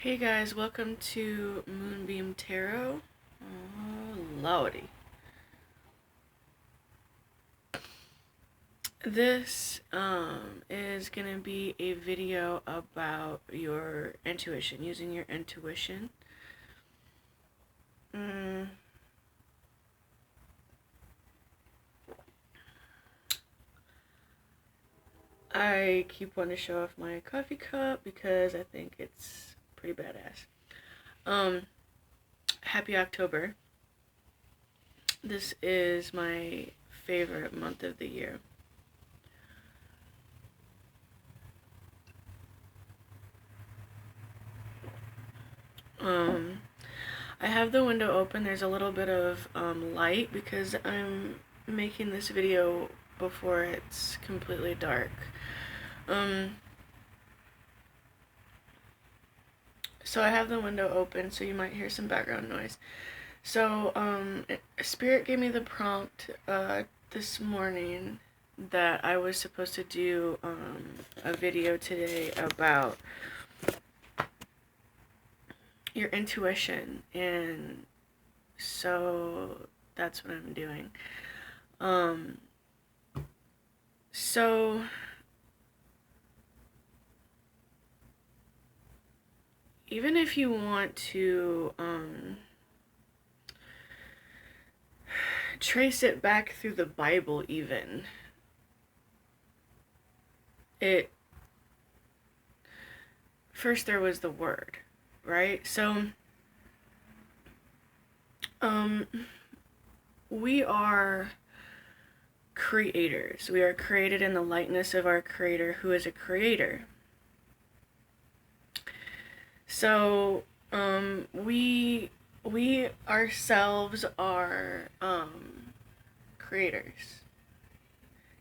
Hey guys, welcome to Moonbeam Tarot. Oh, lordy. This is going to be a video about your intuition, using your intuition. I keep wanting to show off my coffee cup because I think it's pretty badass. Happy October. This is my favorite month of the year. I have the window open. There's a little bit of light because I'm making this video before it's completely dark. So I have the window open, so you might hear some background noise. So Spirit gave me the prompt this morning that I was supposed to do a video today about your intuition, and so that's what I'm doing. So even if you want to trace it back through the Bible, even first there was the Word, right? So we are creators. We are created in the likeness of our Creator, who is a creator. So we ourselves are creators.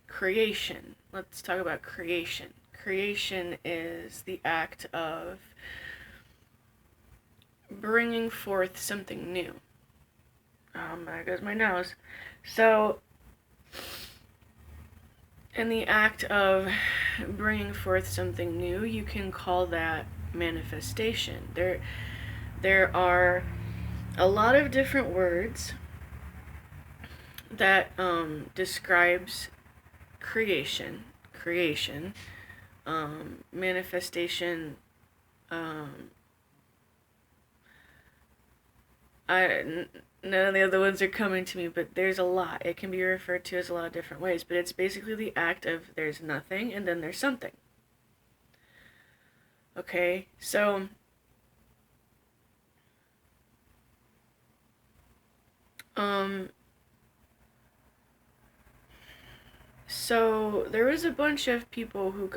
Creation. Let's talk about creation. Creation is the act of bringing forth something new. There goes my nose. So, in the act of bringing forth something new, you can call that manifestation. There are a lot of different words that describes creation, manifestation. None of the other ones are coming to me, but there's a lot. It can be referred to as a lot of different ways, but it's basically the act of there's nothing and then there's something. Okay, so there was a bunch of people who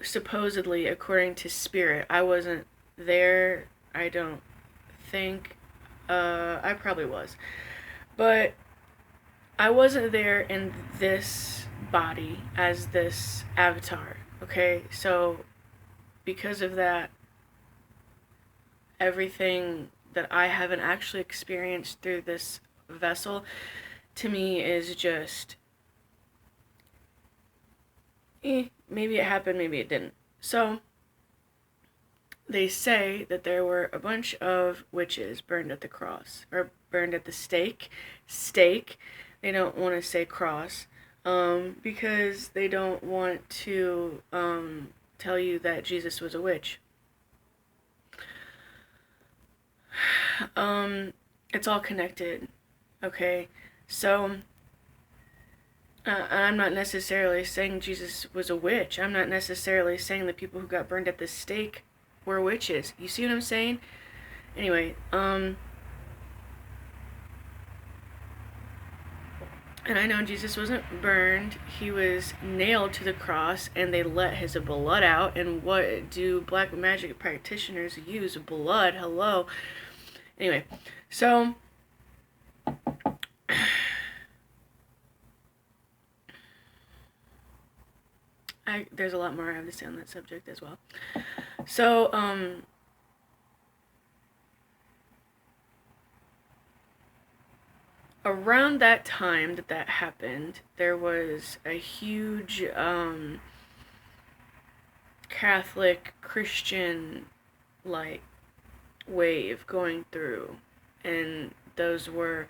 supposedly, according to Spirit, I wasn't there, I don't think, I probably was, but I wasn't there in this body as this avatar, okay? So because of that, everything that I haven't actually experienced through this vessel, to me, is just, maybe it happened, maybe it didn't. So they say that there were a bunch of witches burned at the cross, or burned at the stake. They don't want to say cross, because they don't want to tell you that Jesus was a witch. It's all connected, okay? So I'm not necessarily saying Jesus was a witch. I'm not necessarily saying the people who got burned at the stake were witches. You see what I'm saying? Anyway, and I know Jesus wasn't burned. He was nailed to the cross, and they let his blood out. And what do black magic practitioners use? Blood. Hello. Anyway, so there's a lot more I have to say on that subject as well. So, around that time that happened, there was a huge Catholic Christian like wave going through, and those were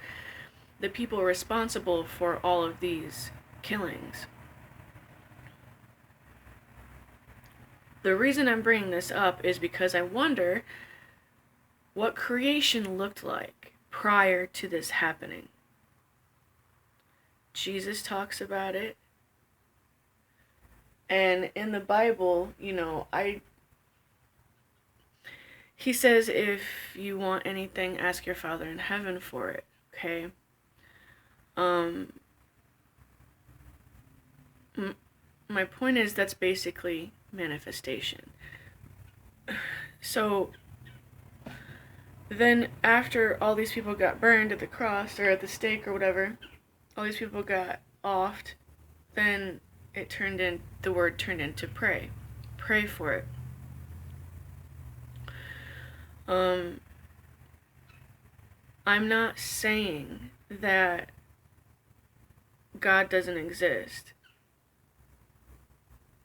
the people responsible for all of these killings. The reason I'm bringing this up is because I wonder what creation looked like prior to this happening. Jesus talks about it. And in the Bible, you know, he says if you want anything, ask your Father in heaven for it, okay? My point is that's basically manifestation. So then after all these people got burned at the cross or at the stake or whatever, all these people got offed, then the word turned into pray. Pray for it. I'm not saying that God doesn't exist.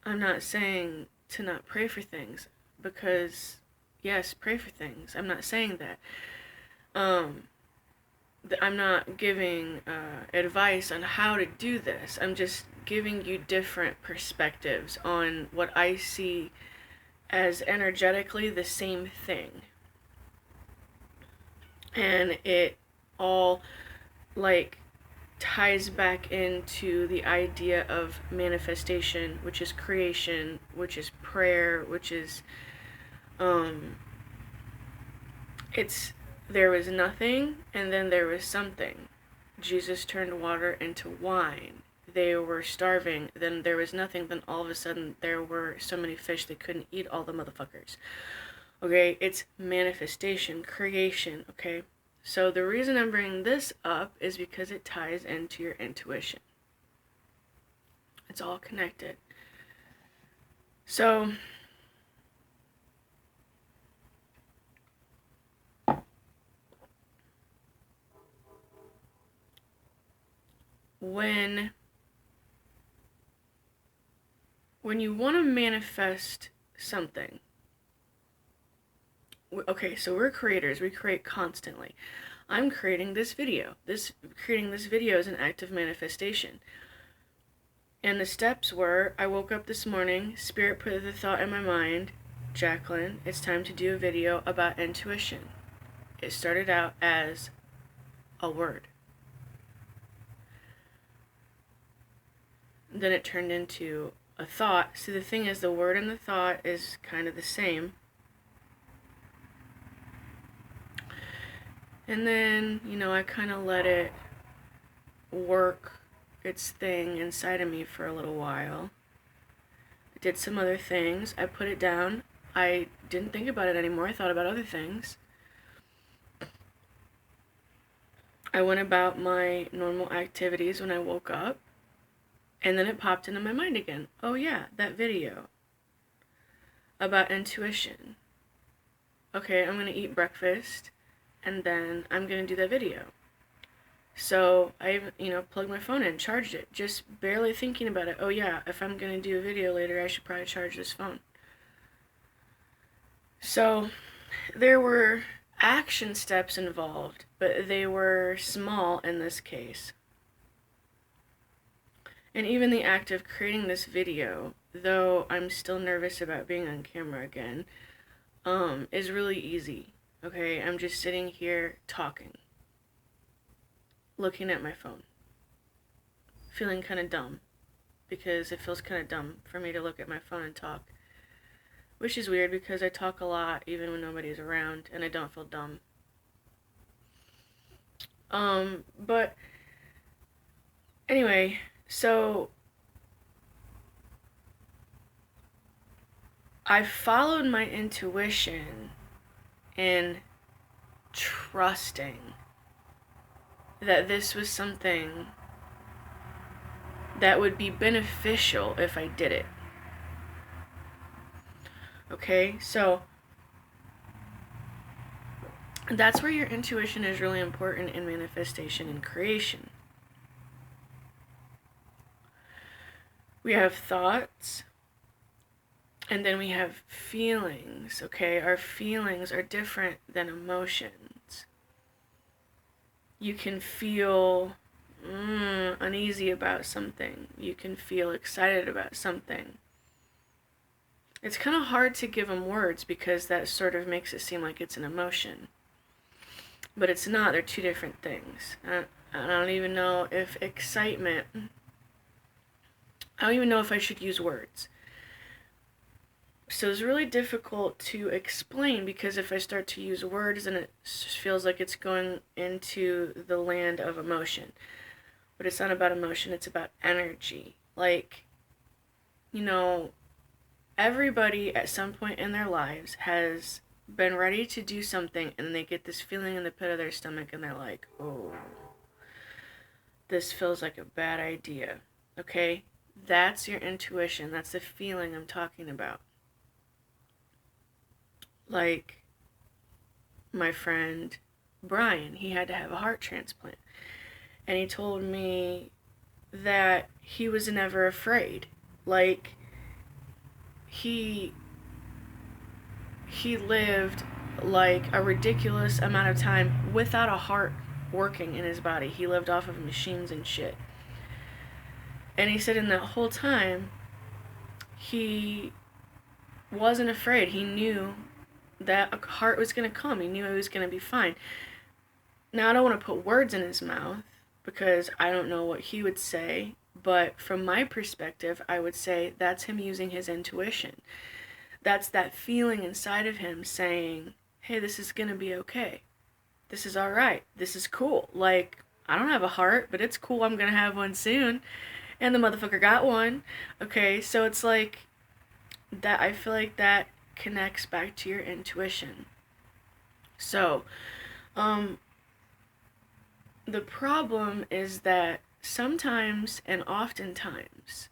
I'm not saying to not pray for things, because yes, pray for things. I'm not saying that. I'm not giving advice on how to do this. I'm just giving you different perspectives on what I see as energetically the same thing. And it all like ties back into the idea of manifestation, which is creation, which is prayer, which is there was nothing and then there was something. Jesus turned water into wine. They were starving, then there was nothing, then all of a sudden there were so many fish they couldn't eat all the motherfuckers. Okay, it's manifestation, creation, okay? So the reason I'm bringing this up is because it ties into your intuition. It's all connected. So when you want to manifest something, okay, so we're creators. We create constantly. I'm creating this video. Creating this video is an act of manifestation. And the steps were, I woke up this morning, Spirit put the thought in my mind, Jacqueline, it's time to do a video about intuition. It started out as a word. Then it turned into a thought. See, the thing is, the word and the thought is kind of the same. And then, you know, I kind of let it work its thing inside of me for a little while. I did some other things. I put it down. I didn't think about it anymore. I thought about other things. I went about my normal activities when I woke up. And then it popped into my mind again. Oh yeah, that video about intuition. Okay, I'm going to eat breakfast. And then I'm going to do that video. So I, plugged my phone in, charged it, just barely thinking about it. Oh yeah, if I'm going to do a video later, I should probably charge this phone. So there were action steps involved, but they were small in this case. And even the act of creating this video, though I'm still nervous about being on camera again, is really easy. Okay, I'm just sitting here talking, looking at my phone, feeling kind of dumb, because it feels kind of dumb for me to look at my phone and talk, which is weird because I talk a lot even when nobody's around, and I don't feel dumb. But anyway, so I followed my intuition in trusting that this was something that would be beneficial if I did it. Okay, so that's where your intuition is really important in manifestation and creation. We have thoughts, And then we have feelings, okay? Our feelings are different than emotions. You can feel uneasy about something. You can feel excited about something. It's kind of hard to give them words because that sort of makes it seem like it's an emotion. But it's not. They're two different things. I don't even know if excitement... I don't even know if I should use words. So it's really difficult to explain because if I start to use words, then it feels like it's going into the land of emotion. But it's not about emotion, it's about energy. Like, you know, everybody at some point in their lives has been ready to do something and they get this feeling in the pit of their stomach and they're like, oh, this feels like a bad idea. Okay? That's your intuition. That's the feeling I'm talking about. Like my friend Brian, he had to have a heart transplant. And he told me that he was never afraid. Like, he lived like a ridiculous amount of time without a heart working in his body. He lived off of machines and shit. And he said in that whole time, he wasn't afraid. He knew that a heart was going to come. He knew it was going to be fine. Now, I don't want to put words in his mouth because I don't know what he would say, but from my perspective, I would say that's him using his intuition. That's that feeling inside of him saying, hey, this is going to be okay. This is all right. This is cool. Like, I don't have a heart, but it's cool. I'm going to have one soon. And the motherfucker got one. Okay, so it's like that. I feel like that connects back to your intuition. So, the problem is that sometimes and oftentimes,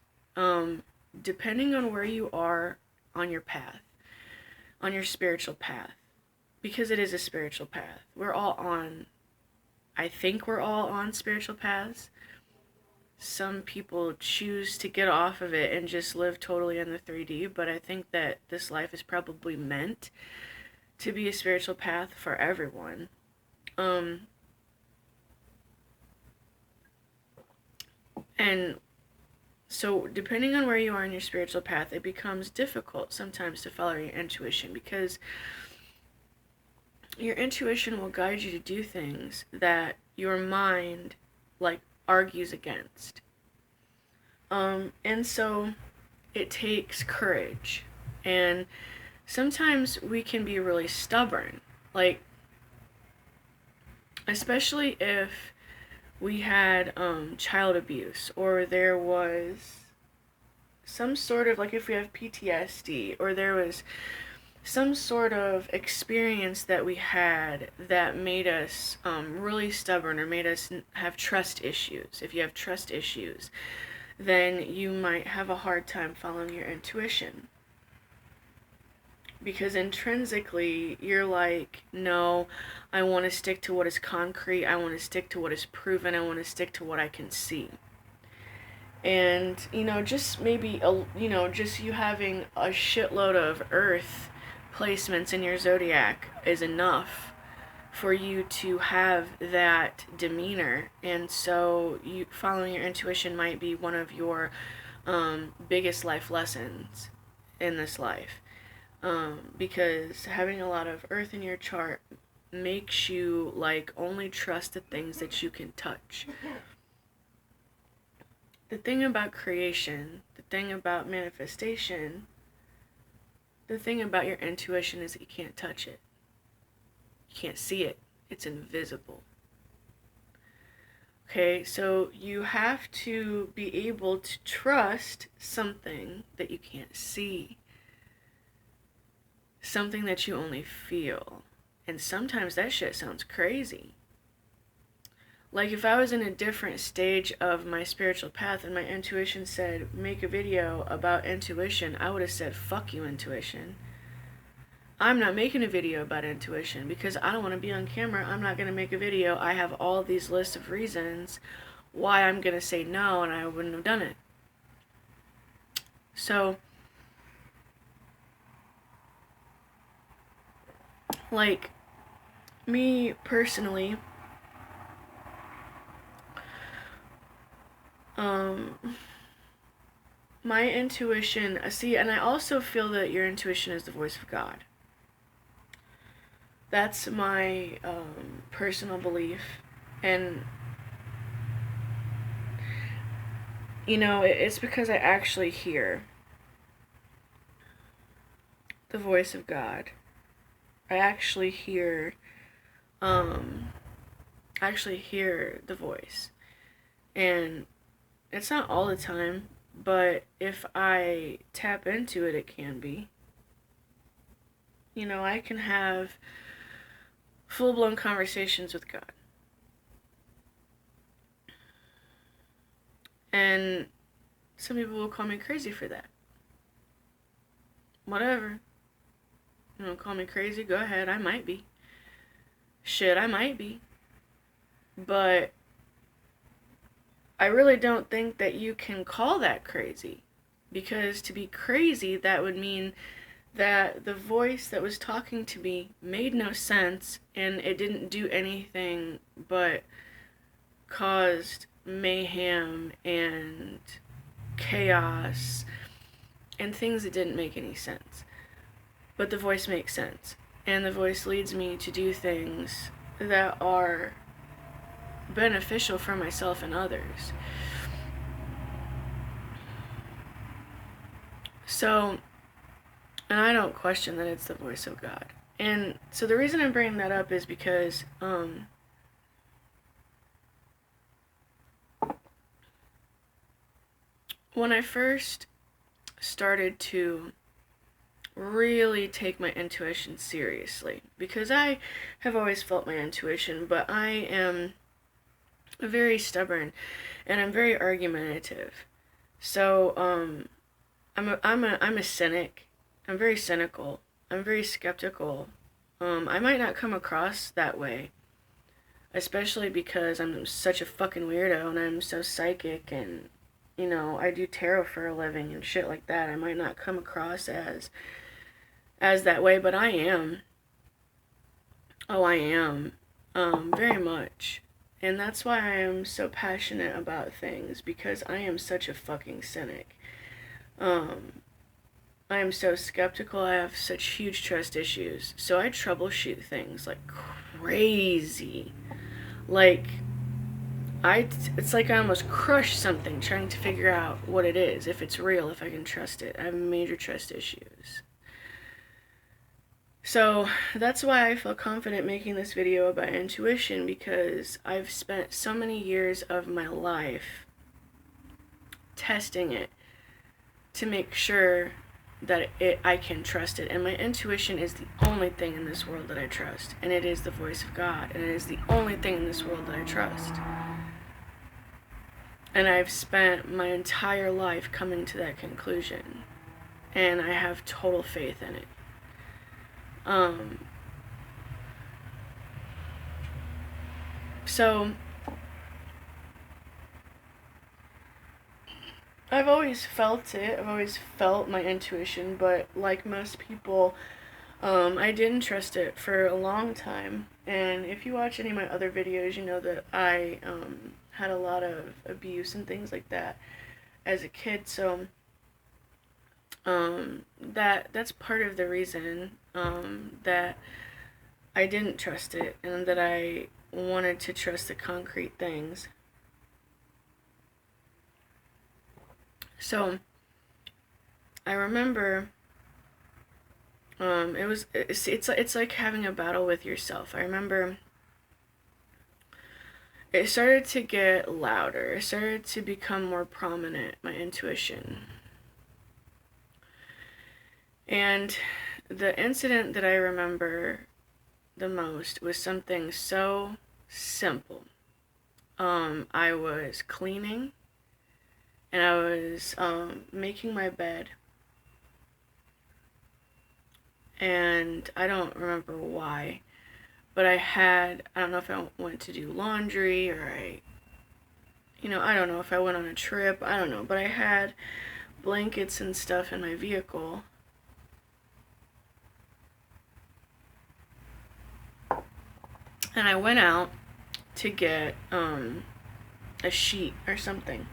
depending on where you are on your path, on your spiritual path, because it is a spiritual path, I think we're all on spiritual paths. Some people choose to get off of it and just live totally in the 3D, but I think that this life is probably meant to be a spiritual path for everyone. And so depending on where you are in your spiritual path, it becomes difficult sometimes to follow your intuition because your intuition will guide you to do things that your mind, like, argues against. And so it takes courage. And sometimes we can be really stubborn. Like, especially if we had child abuse, or there was some sort of, like, if we have PTSD, or there was some sort of experience that we had that made us really stubborn or made us have trust issues. If you have trust issues, then you might have a hard time following your intuition. Because intrinsically, you're like, no, I want to stick to what is concrete. I want to stick to what is proven. I want to stick to what I can see. And, just maybe, just you having a shitload of earth placements in your zodiac is enough for you to have that demeanor. And so you following your intuition might be one of your biggest life lessons in this life. Because having a lot of earth in your chart makes you, like, only trust the things that you can touch. The thing about creation, the thing about manifestation, the thing about your intuition is that you can't touch it. You can't see it. It's invisible. Okay, so you have to be able to trust something that you can't see. Something that you only feel. And sometimes that shit sounds crazy. Like, if I was in a different stage of my spiritual path and my intuition said, make a video about intuition, I would have said, fuck you, intuition. I'm not making a video about intuition because I don't want to be on camera. I'm not going to make a video. I have all these lists of reasons why I'm going to say no, and I wouldn't have done it. So, Like, me personally, my intuition, see, and I also feel that your intuition is the voice of God. That's my personal belief. And, you know, it's because I actually hear the voice of God. I actually hear the voice. And it's not all the time, but if I tap into it, it can be. You know, I can have full-blown conversations with God. And some people will call me crazy for that. Whatever. You know, call me crazy, go ahead, I might be. Shit, I might be. But I really don't think that you can call that crazy. Because to be crazy, that would mean that the voice that was talking to me made no sense, and it didn't do anything but caused mayhem and chaos and things that didn't make any sense. But the voice makes sense, and the voice leads me to do things that are beneficial for myself and others. So, and I don't question that it's the voice of God. And so the reason I'm bringing that up is because when I first started to really take my intuition seriously, because I have always felt my intuition, but I am very stubborn and I'm very argumentative. So I'm a cynic. I'm very cynical. I'm very skeptical. I might not come across that way, especially because I'm such a fucking weirdo and I'm so psychic, and you know, I do tarot for a living and shit like that. I might not come across as that way, but I am. Oh, I am. Very much. And that's why I am so passionate about things, because I am such a fucking cynic. I am so skeptical. I have such huge trust issues. So I troubleshoot things like crazy. Like, it's like I almost crush something trying to figure out what it is, if it's real, if I can trust it. I have major trust issues. So that's why I feel confident making this video about intuition, because I've spent so many years of my life testing it to make sure that I can trust it. And my intuition is the only thing in this world that I trust. And it is the voice of God. And it is the only thing in this world that I trust. And I've spent my entire life coming to that conclusion. And I have total faith in it. So I've always felt it. I've always felt my intuition, but like most people, I didn't trust it for a long time. And if you watch any of my other videos, you know that I had a lot of abuse and things like that as a kid. So that's part of the reason that I didn't trust it, and that I wanted to trust the concrete things. So I remember it's like having a battle with yourself. I remember it started to get louder. It started to become more prominent, my intuition. And the incident that I remember the most was something so simple. I was cleaning, and I was making my bed, and I don't remember why, but I don't know if I went to do laundry, or I don't know if I went on a trip, I don't know, but I had blankets and stuff in my vehicle. And I went out to get a sheet or something.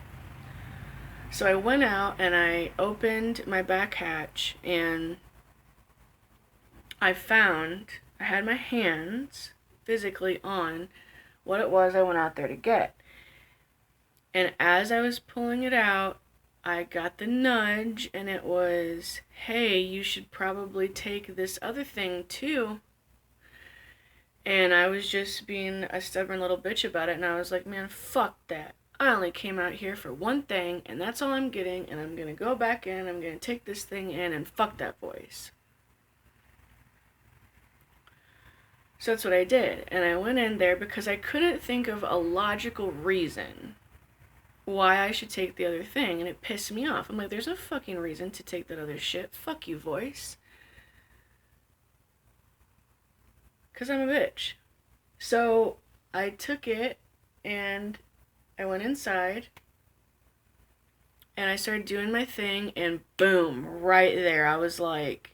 So I went out and I opened my back hatch, and I had my hands physically on what it was I went out there to get. And as I was pulling it out, I got the nudge, and it was, hey, you should probably take this other thing too. And I was just being a stubborn little bitch about it, and I was like, man, fuck that. I only came out here for one thing, and that's all I'm getting, and I'm gonna go back in, I'm gonna take this thing in, and fuck that voice. So that's what I did, and I went in there because I couldn't think of a logical reason why I should take the other thing, and it pissed me off. I'm like, there's no fucking reason to take that other shit. Fuck you, voice. Because I'm a bitch. So I took it, and I went inside, and I started doing my thing, and boom, right there, I was like,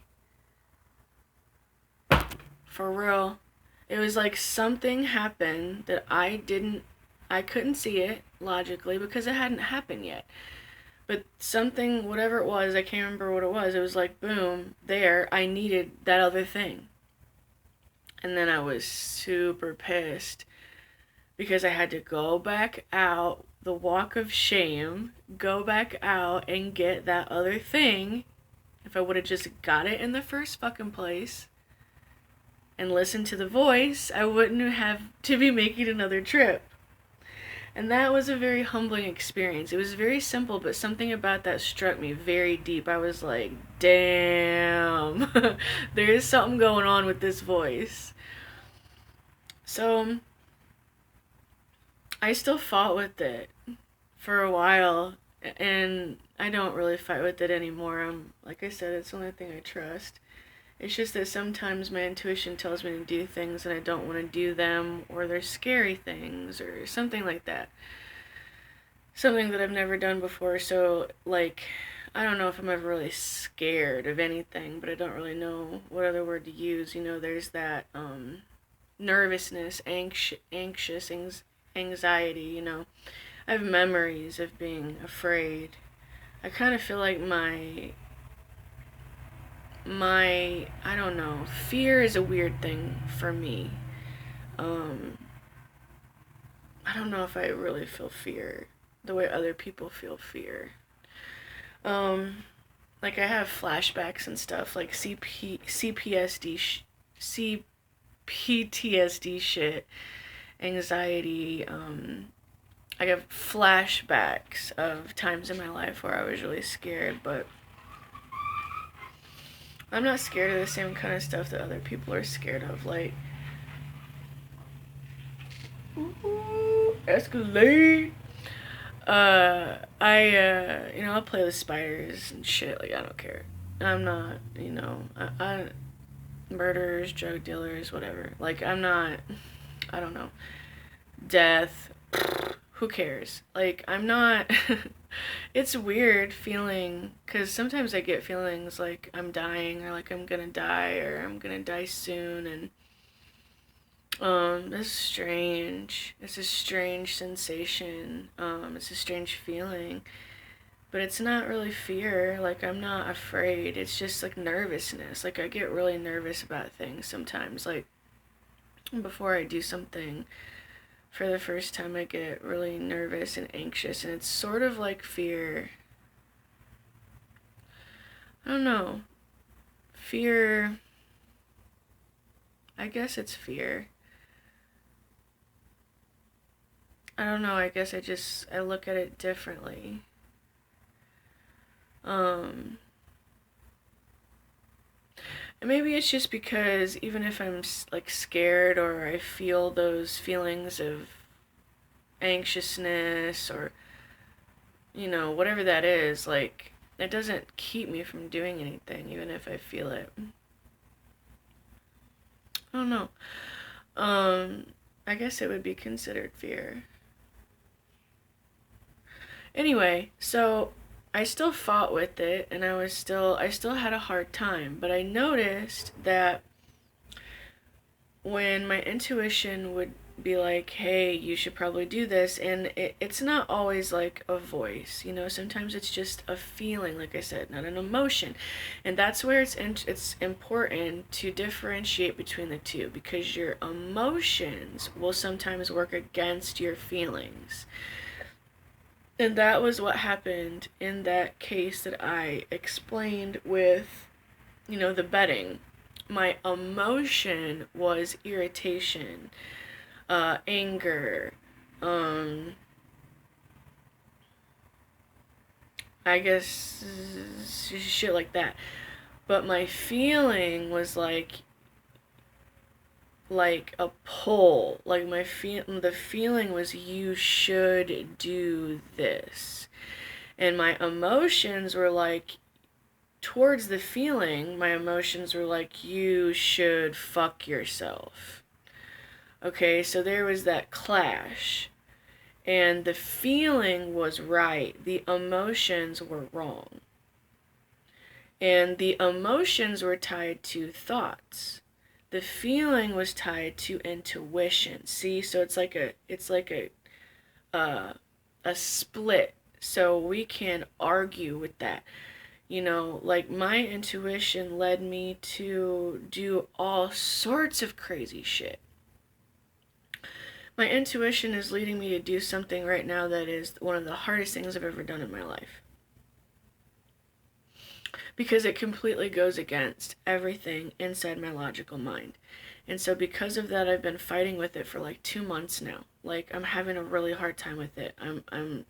for real. It was like something happened that I couldn't see it logically because it hadn't happened yet. But something, whatever it was, I can't remember what it was like, boom, there, I needed that other thing. And then I was super pissed because I had to go back out, the walk of shame, go back out and get that other thing. If I would have just got it in the first fucking place and listened to the voice, I wouldn't have to be making another trip. And that was a very humbling experience. It was very simple, but something about that struck me very deep. I was like, damn, there is something going on with this voice. So I still fought with it for a while, and I don't really fight with it anymore. Like I said, it's the only thing I trust. It's just that sometimes my intuition tells me to do things and I don't want to do them, or they're scary things or something like that. Something that I've never done before, so like, I don't know if I'm ever really scared of anything, but I don't really know what other word to use. You know, there's that nervousness, anxious, anxiety, you know. I have memories of being afraid. I kind of feel like my I don't know, fear is a weird thing for me. I don't know if I really feel fear the way other people feel fear. Like I have flashbacks and stuff, like CPTSD shit, anxiety. I have flashbacks of times in my life where I was really scared, but I'm not scared of the same kind of stuff that other people are scared of, like, Escalade. I'll play with spiders and shit, like, I don't care. I'm not, I murderers, drug dealers, whatever. Like, I don't know, death, who cares? Like, I'm not, it's weird feeling, because sometimes I get feelings like I'm dying, or like I'm gonna die, or I'm gonna die soon, and, that's strange. It's a strange sensation, it's a strange feeling, but it's not really fear. Like, I'm not afraid, it's just, like, nervousness. Like, I get really nervous about things sometimes, like, before I do something for the first time, I get really nervous and anxious, and it's sort of like fear. I don't know. Fear. I guess it's fear. I don't know, I guess I look at it differently. And maybe it's just because even if I'm, like, scared, or I feel those feelings of anxiousness, or, whatever that is, like, it doesn't keep me from doing anything, even if I feel it. I don't know. I guess it would be considered fear. Anyway, so I still fought with it, and I still had a hard time, but I noticed that when my intuition would be like, hey, you should probably do this, and it's not always like a voice, you know, sometimes it's just a feeling, like I said, not an emotion. And that's where it's important to differentiate between the two, because your emotions will sometimes work against your feelings. And that was what happened in that case that I explained with, you know, the betting. My emotion was irritation, anger, I guess shit like that. But my feeling was like a pull. Like the feeling was, you should do this. And my emotions were like, towards the feeling, my emotions were like, you should fuck yourself. Okay, so there was that clash. And the feeling was right, the emotions were wrong. And the emotions were tied to thoughts. The feeling was tied to intuition. See, so it's like a split. So we can argue with that. You know, like my intuition led me to do all sorts of crazy shit. My intuition is leading me to do something right now that is one of the hardest things I've ever done in my life. Because it completely goes against everything inside my logical mind. And so because of that, I've been fighting with it for like 2 months now. Like, I'm having a really hard time with it. I'm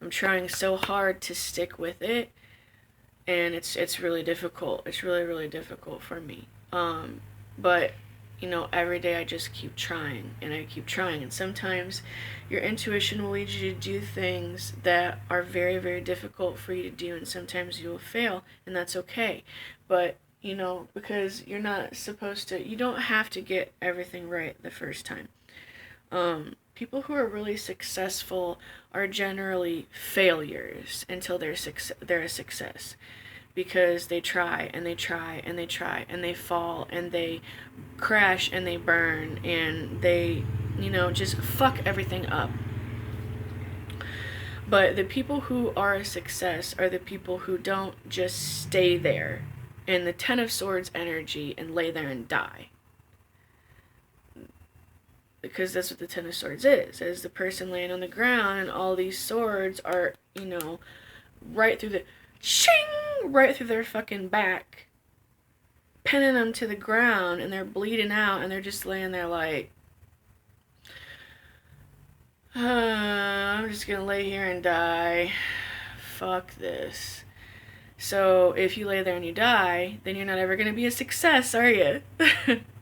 trying so hard to stick with it, and it's really difficult. It's really, really difficult for me. But you know, every day I just keep trying, and I keep trying. And sometimes your intuition will lead you to do things that are very, very difficult for you to do, and sometimes you will fail, and that's okay. But, you know, because you're not supposed to, you don't have to get everything right the first time. People who are really successful are generally failures until they're a success. Because they try and they try and they try and they fall and they crash and they burn and they, you know, just fuck everything up. But the people who are a success are the people who don't just stay there in the Ten of Swords energy and lay there and die. Because that's what the Ten of Swords is the person laying on the ground, and all these swords are, you know, right through the shing, right through their fucking back, pinning them to the ground, and they're bleeding out, and they're just laying there like, I'm just gonna lay here and die. Fuck this. So if you lay there and you die, then you're not ever gonna be a success, are you?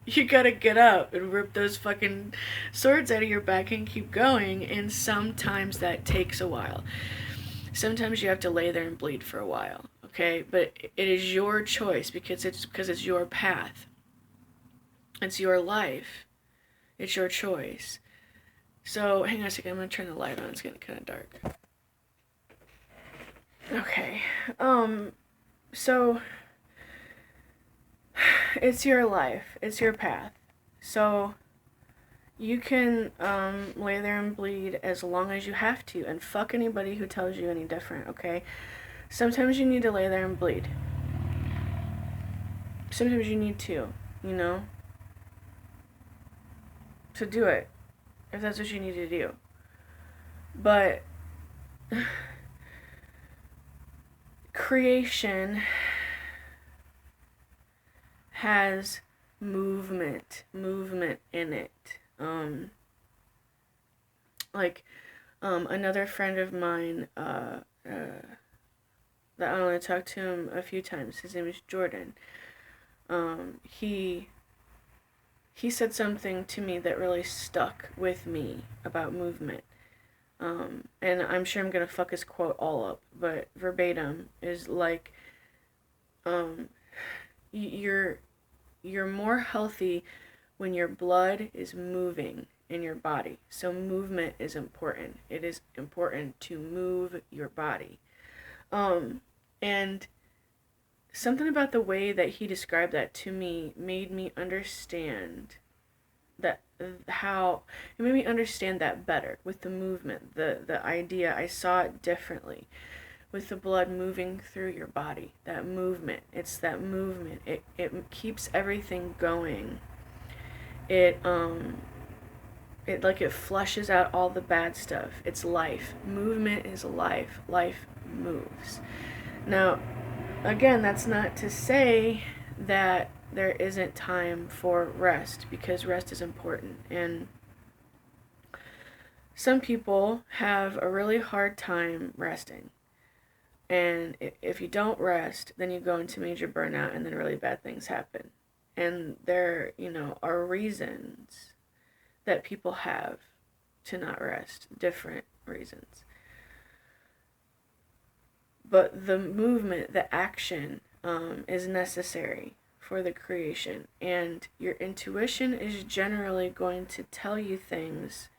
You gotta get up and rip those fucking swords out of your back and keep going, and sometimes that takes a while. Sometimes you have to lay there and bleed for a while, okay? But it is your choice, because it's your path. It's your life. It's your choice. So, hang on a second, I'm gonna turn the light on, it's getting kind of dark. Okay, so, it's your life, it's your path. So, you can lay there and bleed as long as you have to, and fuck anybody who tells you any different, okay? Sometimes you need to lay there and bleed. Sometimes you need to, you know? So do it, if that's what you need to do. But creation has movement in it. Another friend of mine, that I only talked to him a few times, his name is Jordan. He said something to me that really stuck with me about movement. And I'm sure I'm gonna fuck his quote all up, but verbatim is like, you're more healthy when your blood is moving in your body. So movement is important. It is important to move your body. And something about the way that he described that to me made me understand that how it made me understand that better with the movement, the idea. I saw it differently with the blood moving through your body. That movement, it's that movement. It keeps everything going. It flushes out all the bad stuff. It's life. Movement is life. Life moves. Now, again, that's not to say that there isn't time for rest, because rest is important. And some people have a really hard time resting. And if you don't rest, then you go into major burnout, and then really bad things happen. And there, are reasons that people have to not rest, different reasons. But the movement, the action, is necessary for the creation. And your intuition is generally going to tell you things.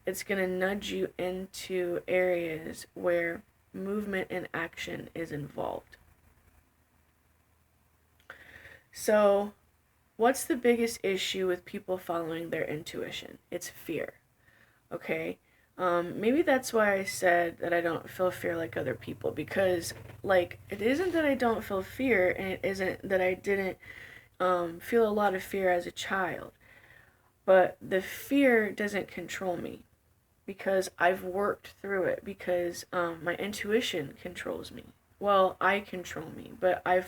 It's going to nudge you into areas where movement and action is involved. So, what's the biggest issue with people following their intuition? It's fear. Okay? Maybe that's why I said that I don't feel fear like other people, because, it isn't that I don't feel fear, and it isn't that I didn't feel a lot of fear as a child, but the fear doesn't control me, because I've worked through it, because my intuition controls me. Well, I control me, but I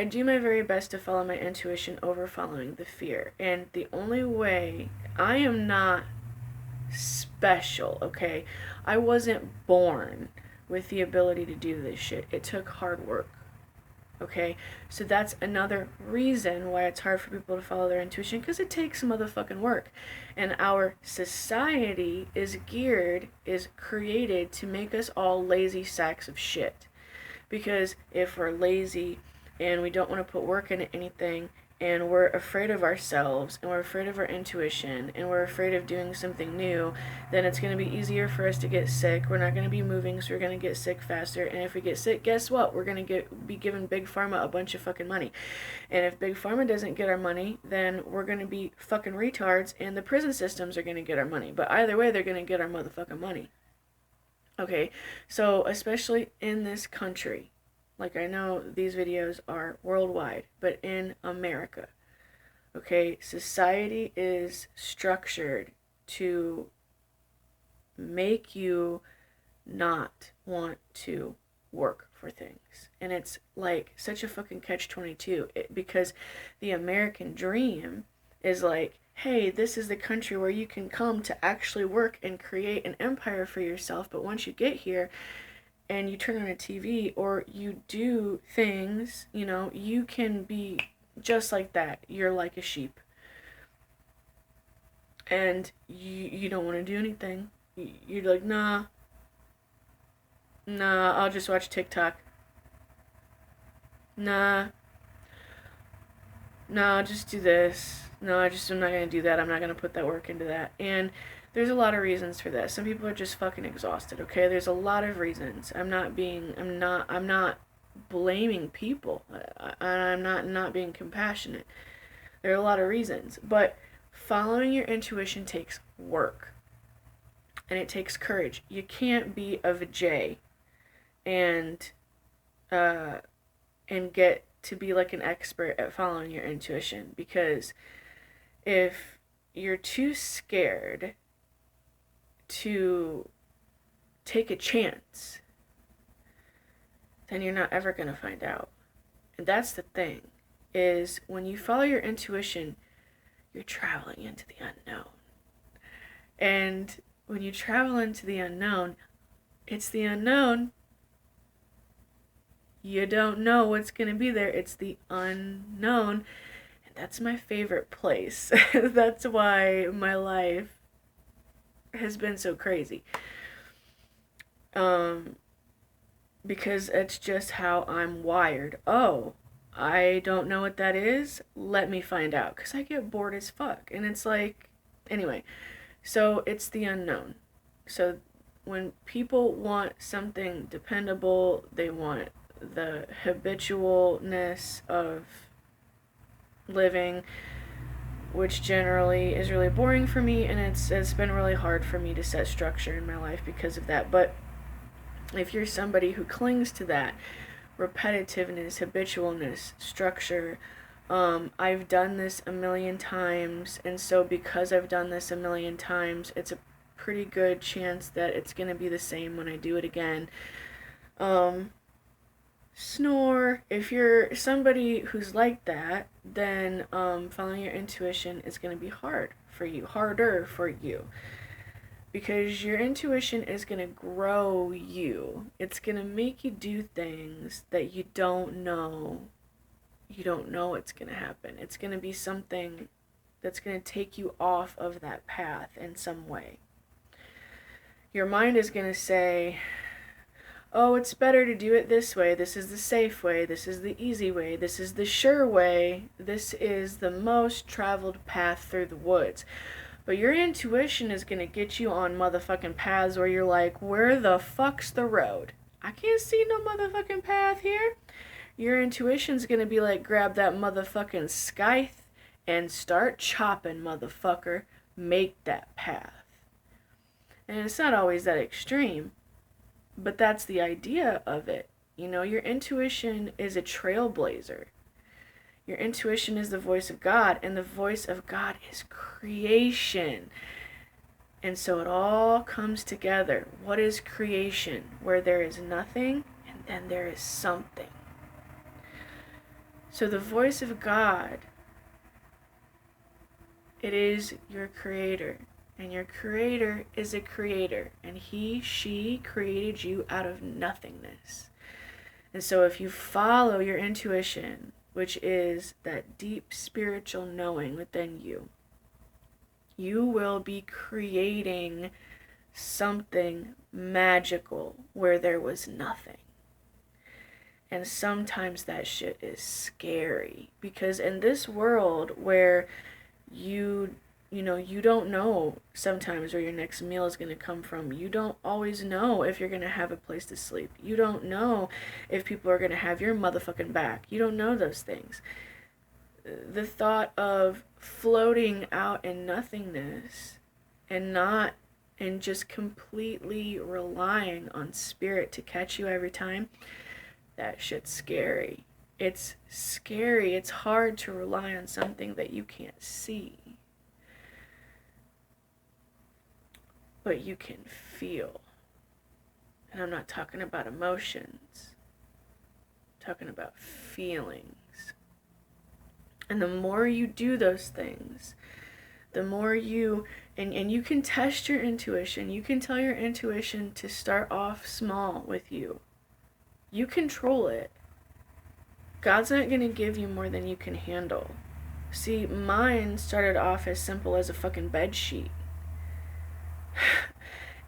do my very best to follow my intuition over following the fear. And the only way, I am not special, okay? I wasn't born with the ability to do this shit. It took hard work, okay? So that's another reason why it's hard for people to follow their intuition, because it takes some motherfucking work. And our society is created to make us all lazy sacks of shit. Because if we're lazy and we don't want to put work into anything, and we're afraid of ourselves, and we're afraid of our intuition, and we're afraid of doing something new, then it's going to be easier for us to get sick. We're not going to be moving, so we're going to get sick faster. And if we get sick, guess what? We're going to be giving Big Pharma a bunch of fucking money. And if Big Pharma doesn't get our money, then we're going to be fucking retards, and the prison systems are going to get our money. But either way, they're going to get our motherfucking money. Okay, so especially in this country, I know these videos are worldwide, but in America, okay, society is structured to make you not want to work for things. And it's such a fucking catch-22, because the American dream is hey, this is the country where you can come to actually work and create an empire for yourself. But once you get here, and you turn on a TV, or you do things, you can be just like that. You're like a sheep. And you don't want to do anything. You're like, nah, I'll just watch TikTok. Nah, I'll just do this. I'm not going to do that. I'm not going to put that work into that. And there's a lot of reasons for that. Some people are just fucking exhausted, okay? There's a lot of reasons. I'm not blaming people. I'm not being compassionate. There are a lot of reasons. But following your intuition takes work. And it takes courage. You can't be a vajay and get to be an expert at following your intuition. Because if you're too scared to take a chance, then you're not ever going to find out. And that's the thing, is when you follow your intuition, you're traveling into the unknown. And when you travel into the unknown, it's the unknown. You don't know what's going to be there. It's the unknown. And that's my favorite place. That's why my life has been so crazy. Because it's just how I'm wired. Oh, I don't know what that is. Let me find out. Because I get bored as fuck. And it's anyway. So it's the unknown. So when people want something dependable, they want the habitualness of living, which generally is really boring for me, and it's been really hard for me to set structure in my life because of that. But if you're somebody who clings to that repetitiveness, habitualness, structure, I've done this a million times, and so because I've done this a million times, it's a pretty good chance that it's going to be the same when I do it again. Snore. If you're somebody who's like that, then following your intuition is going to be harder for you, because your intuition is going to grow you. It's going to make you do things that you don't know it's going to happen. It's going to be something that's going to take you off of that path in some way. Your mind is going to say, oh, it's better to do it this way. This is the safe way. This is the easy way. This is the sure way. This is the most traveled path through the woods. But your intuition is going to get you on motherfucking paths where you're like, where the fuck's the road? I can't see no motherfucking path here. Your intuition's going to be like, grab that motherfucking scythe and start chopping, motherfucker. Make that path. And it's not always that extreme, but that's the idea of it. You know, your intuition is a trailblazer. Your intuition is the voice of God, and the voice of God is creation. And so it all comes together. What is creation? Where there is nothing, and then there is something. So the voice of God, it is your creator. And your creator is a creator, and she created you out of nothingness. And so if you follow your intuition, which is that deep spiritual knowing within you, you will be creating something magical where there was nothing. And sometimes that shit is scary, because in this world where you don't know sometimes where your next meal is going to come from. You don't always know if you're going to have a place to sleep. You don't know if people are going to have your motherfucking back. You don't know those things. The thought of floating out in nothingness and just completely relying on spirit to catch you every time, that shit's scary. It's scary. It's hard to rely on something that you can't see, but you can feel. And I'm not talking about emotions. I'm talking about feelings. And the more you do those things, the more you, and you can test your intuition. You can tell your intuition to start off small with you. You control it. God's not going to give you more than you can handle. See, mine started off as simple as a fucking bed sheet.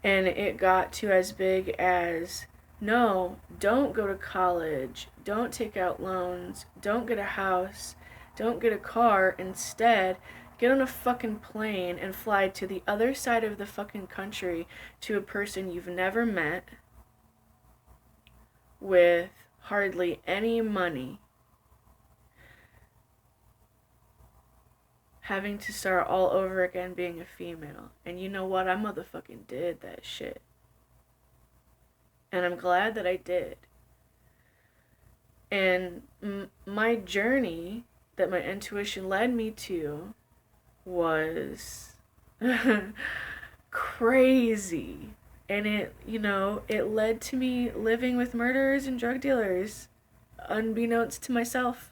And it got to as big as, no, don't go to college, don't take out loans, don't get a house, don't get a car. Instead, get on a fucking plane and fly to the other side of the fucking country to a person you've never met with hardly any money, having to start all over again being a female. And you know what? I motherfucking did that shit. And I'm glad that I did. And my journey that my intuition led me to was crazy. And it led to me living with murderers and drug dealers, unbeknownst to myself.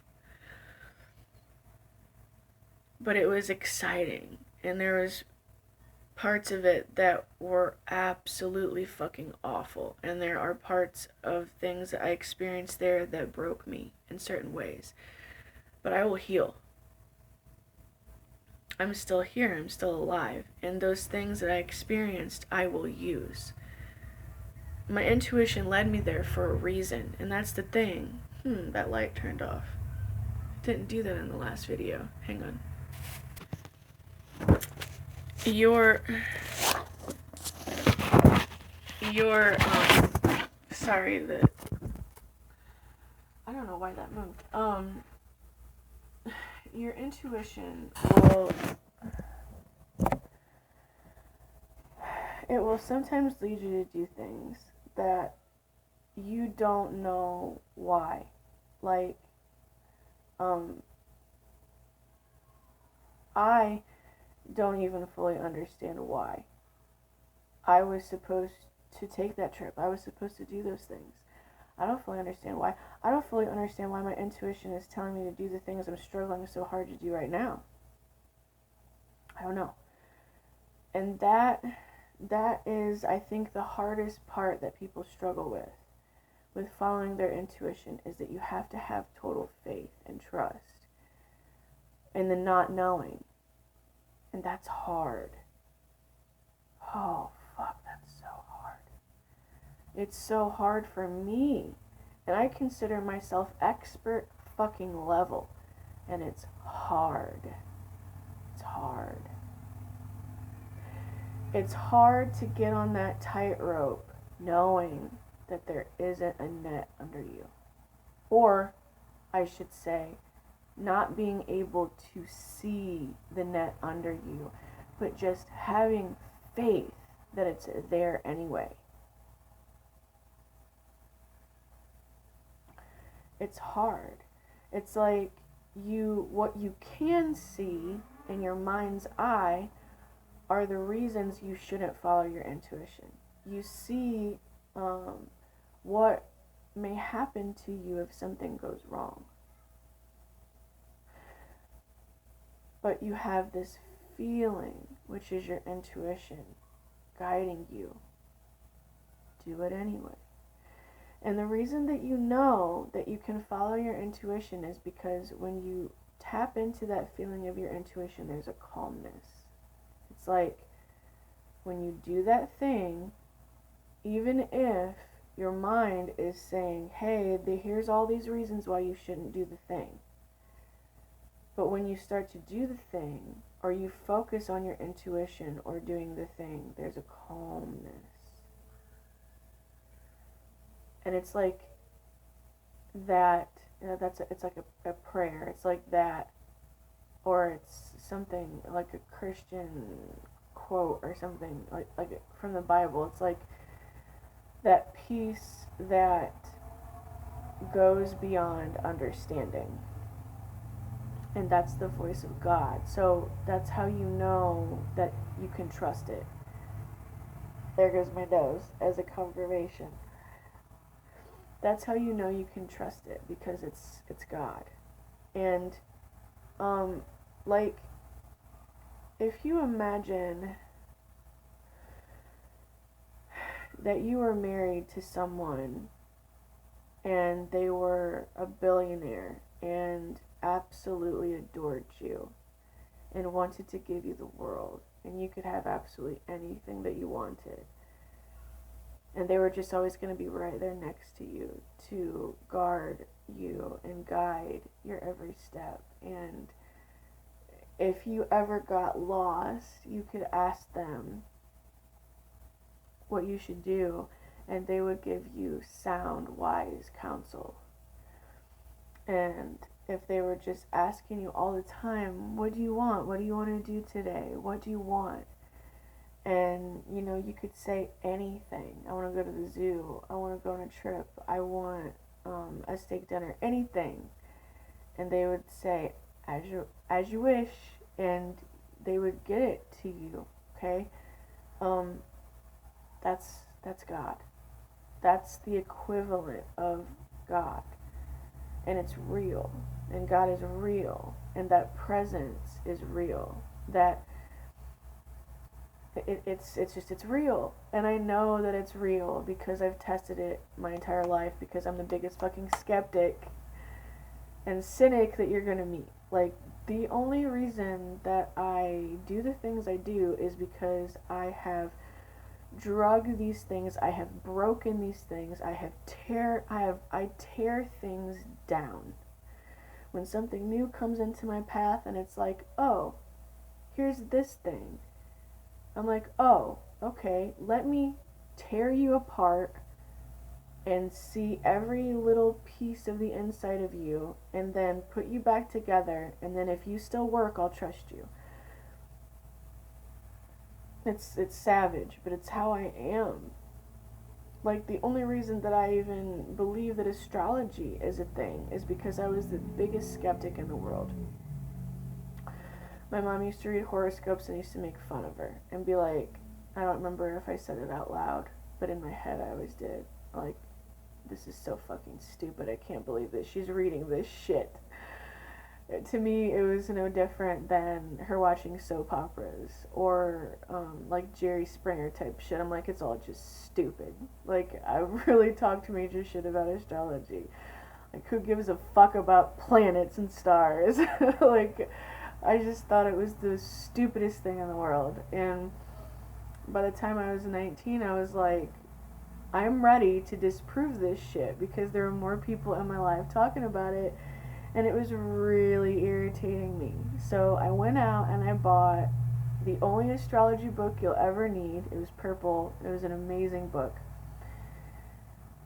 But it was exciting, and there was parts of it that were absolutely fucking awful, and there are parts of things that I experienced there that broke me in certain ways. But I will heal. I'm still here, I'm still alive, and those things that I experienced, I will use. My intuition led me there for a reason, and that's the thing. That light turned off. Didn't do that in the last video. Hang on. Sorry that, I don't know why that moved. your intuition will, it will sometimes lead you to do things that you don't know why. Like, I don't even fully understand why. I was supposed to take that trip. I was supposed to do those things. I don't fully understand why. I don't fully understand why my intuition is telling me to do the things I'm struggling so hard to do right now. I don't know. And that is, I think, the hardest part that people struggle with following their intuition, is that you have to have total faith and trust in the not knowing. And that's hard. Oh, fuck, that's so hard. It's so hard for me. And I consider myself expert fucking level. And it's hard. It's hard. It's hard to get on that tightrope knowing that there isn't a net under you. Or, I should say, not being able to see the net under you, but just having faith that it's there anyway. It's hard. It's like what you can see in your mind's eye are the reasons you shouldn't follow your intuition. You see what may happen to you if something goes wrong. But you have this feeling, which is your intuition, guiding you. Do it anyway. And the reason that you know that you can follow your intuition is because when you tap into that feeling of your intuition, there's a calmness. It's like when you do that thing, even if your mind is saying, hey, here's all these reasons why you shouldn't do the thing. But when you start to do the thing, or you focus on your intuition or doing the thing, there's a calmness. And it's like that, it's like a prayer. It's like that, or it's something like a Christian quote or something like from the Bible. It's like that peace that goes beyond understanding. And that's the voice of God. So that's how you know that you can trust it. There goes my nose as a confirmation. That's how you know you can trust it, because it's God. And like, if you imagine that you were married to someone and they were a billionaire and absolutely adored you and wanted to give you the world, and you could have absolutely anything that you wanted, and they were just always going to be right there next to you to guard you and guide your every step. And if you ever got lost, you could ask them what you should do, and they would give you sound, wise counsel. And if they were just asking you all the time, what do you want? What do you want to do today? What do you want? And, you could say anything. I want to go to the zoo. I want to go on a trip. I want a steak dinner. Anything. And they would say, as you wish. And they would get it to you. Okay? That's God. That's the equivalent of God. And it's real. And God is real. And that presence is real. That it's real. And I know that it's real because I've tested it my entire life, because I'm the biggest fucking skeptic and cynic that you're gonna meet. Like, the only reason that I do the things I do is because I have drug these things, I have broken these things, I tear things down. When something new comes into my path and it's like, oh, here's this thing, I'm like, oh, okay, let me tear you apart and see every little piece of the inside of you and then put you back together, and then if you still work, I'll trust you. It's savage, but it's how I am. Like, the only reason that I even believe that astrology is a thing is because I was the biggest skeptic in the world. My mom used to read horoscopes and used to make fun of her and be like, I don't remember if I said it out loud, but in my head I always did. Like, this is so fucking stupid. I can't believe this. She's reading this shit. To me, it was no different than her watching soap operas or like Jerry Springer type shit. I'm like, it's all just stupid. Like, I really talked major shit about astrology. Like, who gives a fuck about planets and stars? Like, I just thought it was the stupidest thing in the world. And by the time I was 19, I was like, I'm ready to disprove this shit because there were more people in my life talking about it, and it was really irritating me. So I went out and I bought the only astrology book you'll ever need. It was purple. It was an amazing book.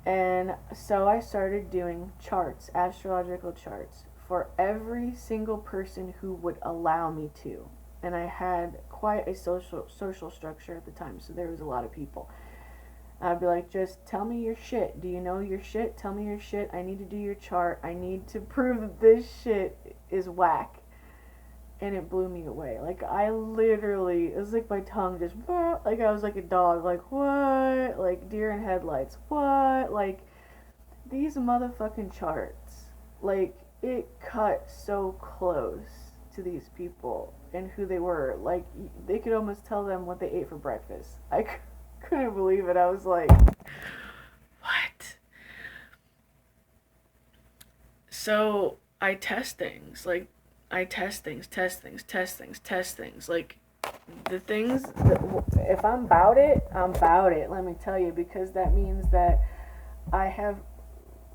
And so I started doing charts, astrological charts, for every single person who would allow me to. And I had quite a social structure at the time, so there was a lot of people. I'd be like, just tell me your shit. Do you know your shit? Tell me your shit. I need to do your chart. I need to prove that this shit is whack. And it blew me away. Like, I literally, it was like my tongue just, like I was like a dog. Like, what? Like, deer in headlights. What? Like, these motherfucking charts. Like, it cut so close to these people and who they were. Like, they could almost tell them what they ate for breakfast. I couldn't believe it. I was like, what? So I test things. Like, I test things. Like, the things that, if I'm about it, I'm about it, let me tell you, because that means that I have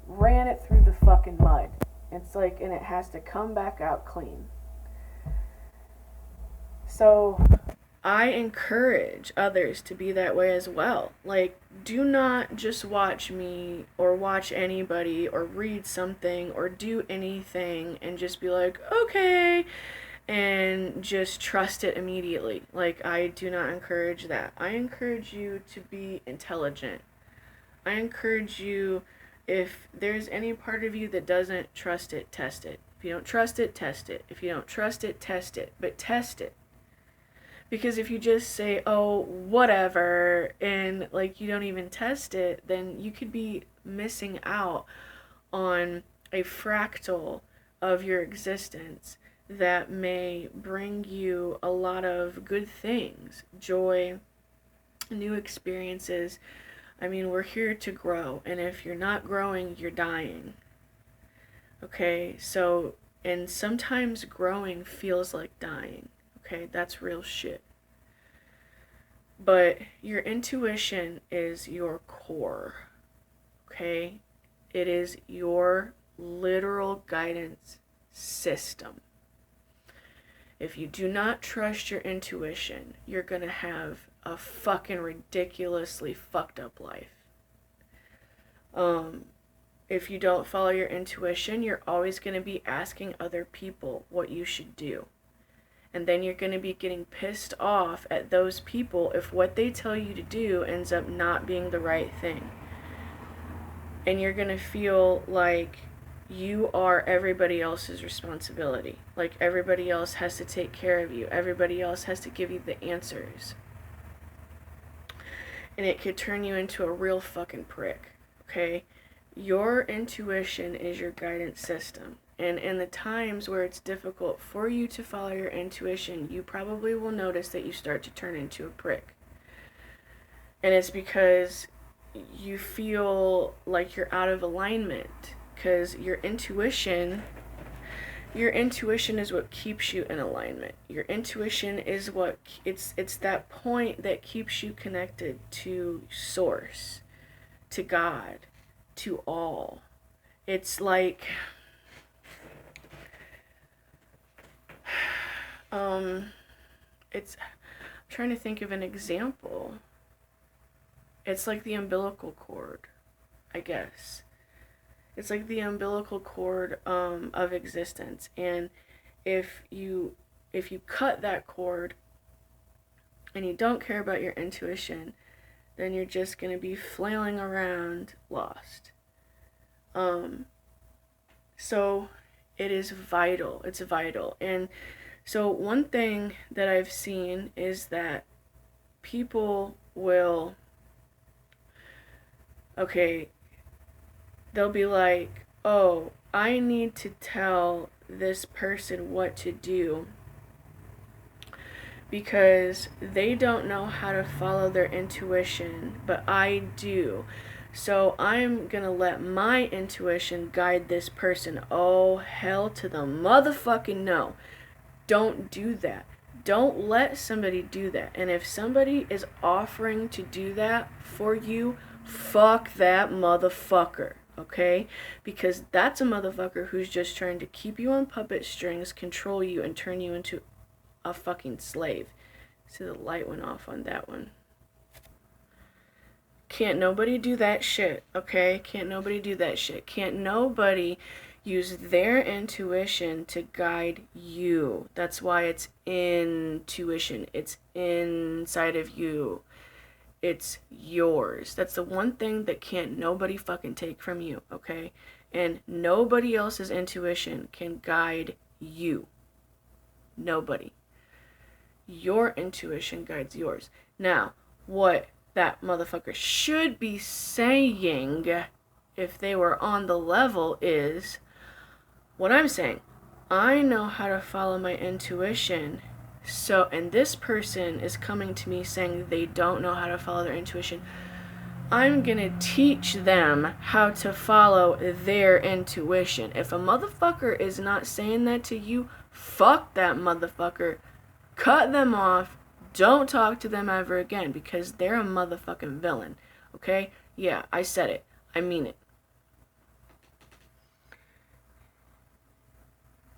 ran it through the fucking mud. It's like, and it has to come back out clean. So I encourage others to be that way as well. Like, do not just watch me or watch anybody or read something or do anything and just be like, okay, and just trust it immediately. Like, I do not encourage that. I encourage you to be intelligent. I encourage you, if there's any part of you that doesn't trust it, test it. If you don't trust it, test it. If you don't trust it, test it. But test it. Because if you just say, oh, whatever, and like you don't even test it, then you could be missing out on a fractal of your existence that may bring you a lot of good things, joy, new experiences. I mean, we're here to grow, and if you're not growing, you're dying. Okay, so, and sometimes growing feels like dying. Okay, that's real shit. But your intuition is your core. Okay? It is your literal guidance system. If you do not trust your intuition, you're gonna have a fucking ridiculously fucked up life. If you don't follow your intuition, you're always gonna be asking other people what you should do. And then you're going to be getting pissed off at those people if what they tell you to do ends up not being the right thing. And you're going to feel like you are everybody else's responsibility. Like, everybody else has to take care of you. Everybody else has to give you the answers. And it could turn you into a real fucking prick. Okay? Your intuition is your guidance system. And in the times where it's difficult for you to follow your intuition, you probably will notice that you start to turn into a prick. And it's because you feel like you're out of alignment. Because your intuition is what keeps you in alignment. Your intuition is what, it's that point that keeps you connected to Source, to God, to all. It's like, I'm trying to think of an example. It's like the umbilical cord. I guess. It's like the umbilical cord of existence. And if you cut that cord and you don't care about your intuition, then you're just going to be flailing around lost. So it is vital. It's vital. And so one thing that I've seen is that people will, okay, they'll be like, oh, I need to tell this person what to do because they don't know how to follow their intuition, but I do. So I'm gonna let my intuition guide this person. Oh, hell to the motherfucking no. Don't do that. Don't let somebody do that. And if somebody is offering to do that for you, fuck that motherfucker, okay? Because that's a motherfucker who's just trying to keep you on puppet strings, control you, and turn you into a fucking slave. See, the light went off on that one. Can't nobody do that shit, okay? Can't nobody do that shit. Can't nobody use their intuition to guide you. That's why it's intuition. It's inside of you. It's yours. That's the one thing that can't nobody fucking take from you, okay? And nobody else's intuition can guide you. Nobody. Your intuition guides yours. Now, what that motherfucker should be saying, if they were on the level, is what I'm saying. I know how to follow my intuition. So, and this person is coming to me saying they don't know how to follow their intuition. I'm gonna teach them how to follow their intuition. If a motherfucker is not saying that to you, fuck that motherfucker. Cut them off. Don't talk to them ever again because they're a motherfucking villain. Okay? Yeah, I said it. I mean it.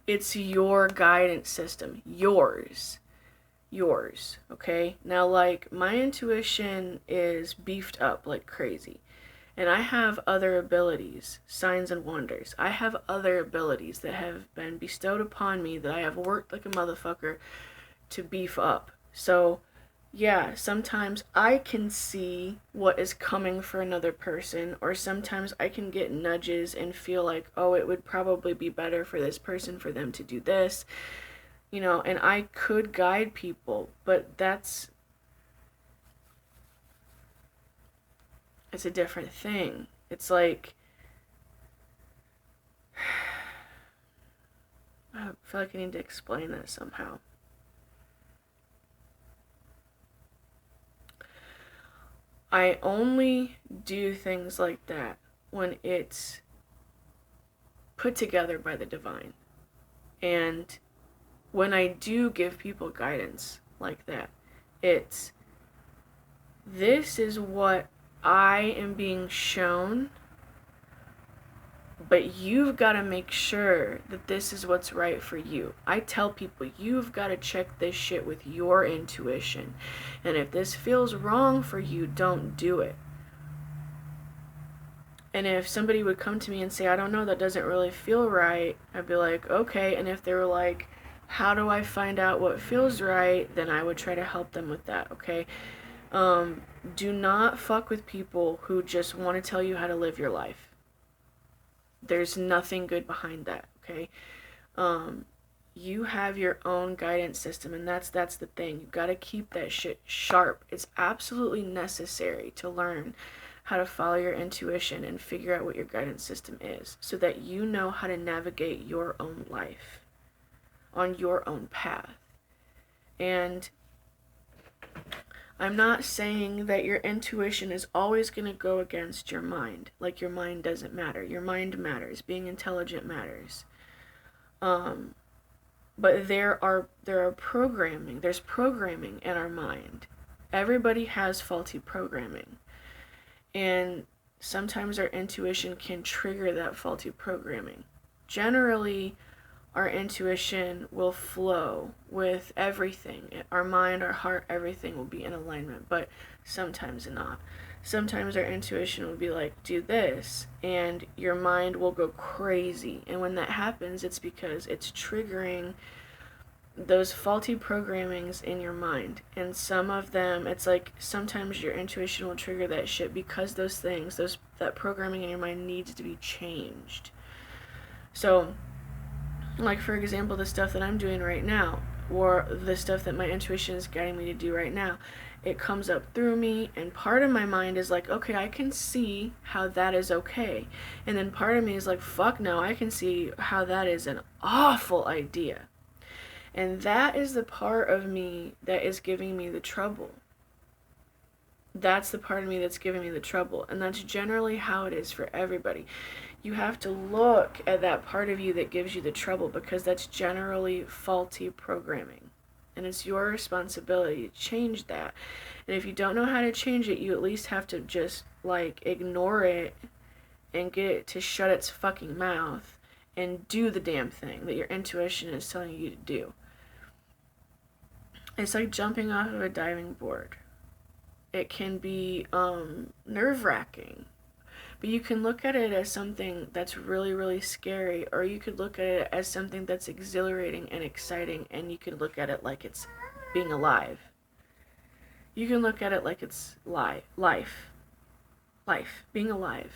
It's your guidance system. Yours. Okay? Now, like, my intuition is beefed up like crazy. And I have other abilities, signs and wonders. I have other abilities that have been bestowed upon me that I have worked like a motherfucker to beef up. So, yeah, sometimes I can see what is coming for another person, or sometimes I can get nudges and feel like, oh, it would probably be better for this person for them to do this, you know, and I could guide people, but it's a different thing. It's like, I feel like I need to explain that somehow. I only do things like that when it's put together by the divine. And when I do give people guidance like that, it's, this is what I am being shown, but you've got to make sure that this is what's right for you. I tell people, you've got to check this shit with your intuition. And if this feels wrong for you, don't do it. And if somebody would come to me and say, I don't know, that doesn't really feel right, I'd be like, okay. And if they were like, how do I find out what feels right? Then I would try to help them with that, okay? Do not fuck with people who just want to tell you how to live your life. There's nothing good behind that, okay? You have your own guidance system, and that's the thing. You gotta keep that shit sharp. It's absolutely necessary to learn how to follow your intuition and figure out what your guidance system is, so that you know how to navigate your own life on your own path. And I'm not saying that your intuition is always going to go against your mind. Like, your mind doesn't matter. Your mind matters. Being intelligent matters. But there are programming. There's programming in our mind. Everybody has faulty programming. And sometimes our intuition can trigger that faulty programming. Generally, our intuition will flow with everything. Our mind, our heart, everything will be in alignment, but sometimes not. sometimes our intuition will be like, do this, and your mind will go crazy. And when that happens, it's because it's triggering those faulty programmings in your mind. And some of them, it's like sometimes your intuition will trigger that shit because those things, that programming in your mind needs to be changed. So, like for example, the stuff that I'm doing right now, or the stuff that my intuition is guiding me to do right now, it comes up through me, and part of my mind is like, okay, I can see how that is okay. And then part of me is like, fuck no, I can see how that is an awful idea. And that is the part of me that is giving me the trouble. That's the part of me that's giving me the trouble. And that's generally how it is for everybody. You have to look at that part of you that gives you the trouble, because that's generally faulty programming. And it's your responsibility to change that. And if you don't know how to change it, you at least have to just, like, ignore it and get it to shut its fucking mouth and do the damn thing that your intuition is telling you to do. It's like jumping off of a diving board. It can be nerve-wracking. But you can look at it as something that's really, really scary, or you could look at it as something that's exhilarating and exciting, and you can look at it like it's being alive. You can look at it like it's life, being alive.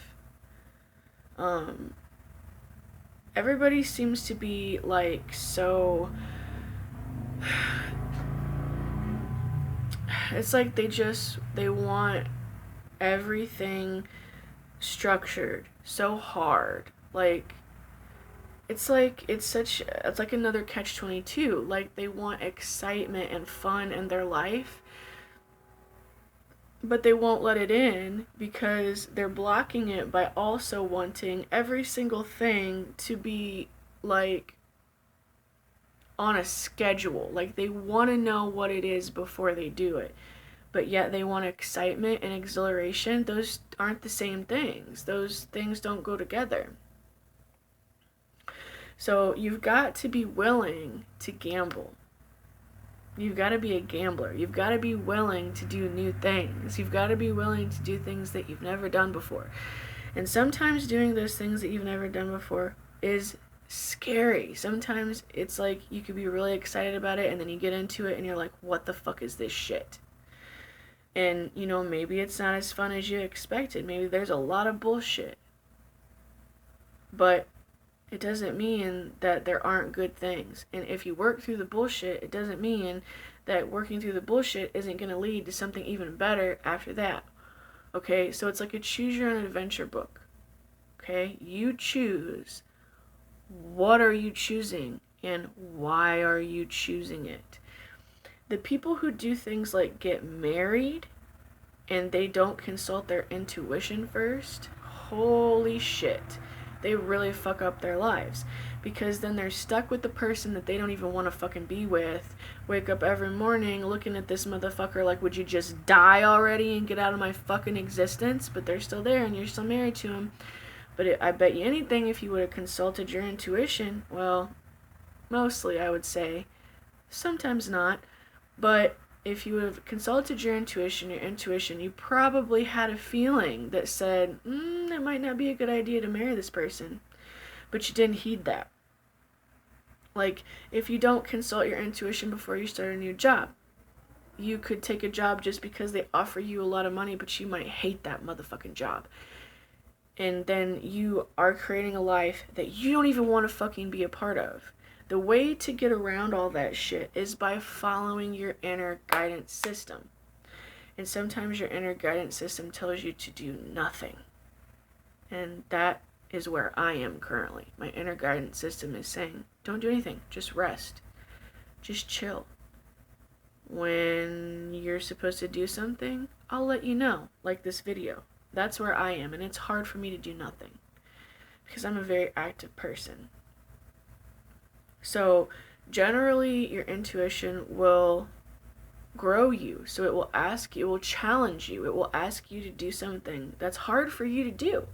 Everybody seems to be like so... It's like they want everything structured so hard. Like it's like another catch-22. Like they want excitement and fun in their life, but they won't let it in because they're blocking it by also wanting every single thing to be like on a schedule. Like they want to know what it is before they do it, but yet they want excitement and exhilaration. Those aren't the same things. Those things don't go together. So you've got to be willing to gamble. You've got to be a gambler. You've got to be willing to do new things. You've got to be willing to do things that you've never done before. And sometimes doing those things that you've never done before is scary. Sometimes it's like you could be really excited about it, and then you get into it and you're like, what the fuck is this shit? And, you know, maybe it's not as fun as you expected. Maybe there's a lot of bullshit. But it doesn't mean that there aren't good things. And if you work through the bullshit, it doesn't mean that working through the bullshit isn't going to lead to something even better after that. Okay? So it's like a choose your own adventure book. Okay? You choose. What are you choosing? And why are you choosing it? The people who do things like get married and they don't consult their intuition first, holy shit, they really fuck up their lives. Because then they're stuck with the person that they don't even want to fucking be with, wake up every morning looking at this motherfucker like, would you just die already and get out of my fucking existence? But they're still there and you're still married to him. But I bet you anything, if you would have consulted your intuition, well, mostly I would say, sometimes not, but if you would have consulted your intuition, you probably had a feeling that said, it might not be a good idea to marry this person. But you didn't heed that. Like, if you don't consult your intuition before you start a new job, you could take a job just because they offer you a lot of money, but you might hate that motherfucking job. And then you are creating a life that you don't even want to fucking be a part of. The way to get around all that shit is by following your inner guidance system. And sometimes your inner guidance system tells you to do nothing. And that is where I am currently. My inner guidance system is saying, don't do anything, just rest. Just chill. When you're supposed to do something, I'll let you know, like this video. That's where I am, and it's hard for me to do nothing. Because I'm a very active person. So, generally, your intuition will grow you. So it will ask you, it will challenge you. It will ask you to do something that's hard for you to do.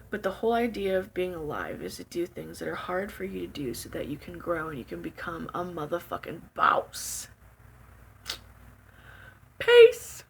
But the whole idea of being alive is to do things that are hard for you to do so that you can grow and you can become a motherfucking boss. Peace!